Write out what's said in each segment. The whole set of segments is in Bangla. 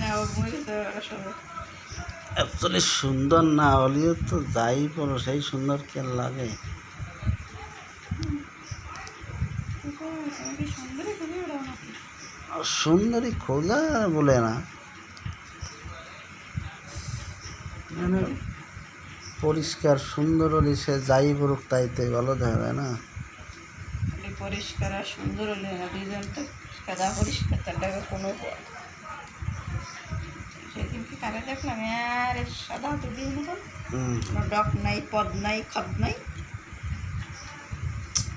না ওর মুখে তো আসলে অ্যাকচুয়ালি সুন্দর না হলেও তো যাই বলো সেই সুন্দর কেন লাগে। তুমি কি সুন্দরই খুঁজে বেড়াও নাকি? আর সুন্দরী খোঁজা বলে না, মানে পরিষ্কার সুন্দর হলে সে যাই করুক তাইতে ভালো দেখাবে না। খালি পরিষ্কার আর সুন্দর হলে না, দুইজন তো সাদা পরিষ্কার তারটাকে কোনো পথ। সেদিনকে কারে দেখলাম আরে সাদা দুদিন মতন, কোনো ডক নাই পদ নাই খাদ নাই,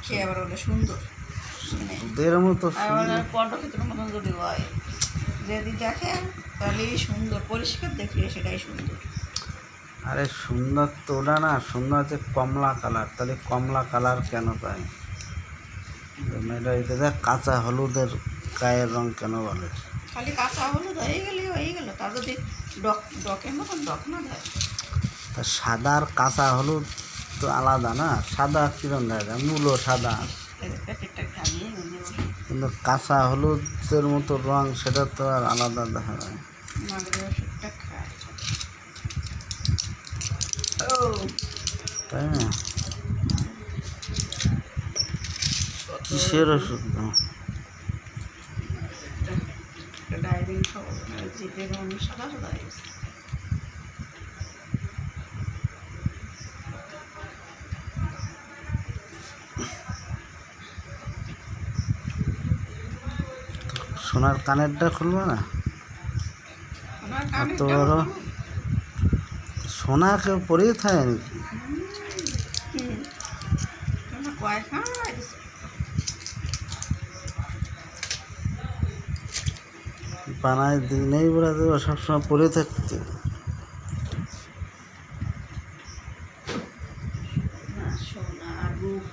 সে আবার বলে সুন্দর। মানে ওদের মতো আবার সুন্দর। পটক্ষেত্রের মতন যদি হয়, যদি দেখে তাহলেই সুন্দর, পরিষ্কার দেখলে সেটাই সুন্দর। আরে সুন্দর তো ওটা না, সুন্দর হচ্ছে কমলা কালার, তাহলে কমলা কালার কেন পায়? মেয়েটা এটা দেখ কাঁচা হলুদের গায়ের রং কেন বলে? খালি কাঁচা হলুদ হয়ে গেল, তা যদি ডক ডকের মতন ডক না দেয়। তা সাদা আর কাঁচা হলুদ তো আলাদা না, সাদা কিরম দেখা যায়, মূলও সাদা, প্যাকেটটা খাইয়ে কিন্তু কাঁচা হলুদের মতো রং সেটা তো আর আলাদা দেখা যায়। মাগরের ওষুধটা খায়। ও তাই না? কিসের ওষুধ? ডাইরিন খাবো, জিভে রং সাদা সাদা হয়ে গেছে। সোনার কানেরটা খুলবে না? আমার এত কানেরটা বড় সোনা কেউ পরেই থাকে নাকি? কয়েক দিছে। বানায় দিনেই বলে দেবো সবসময় পরে থাকতে। সোনা রূপ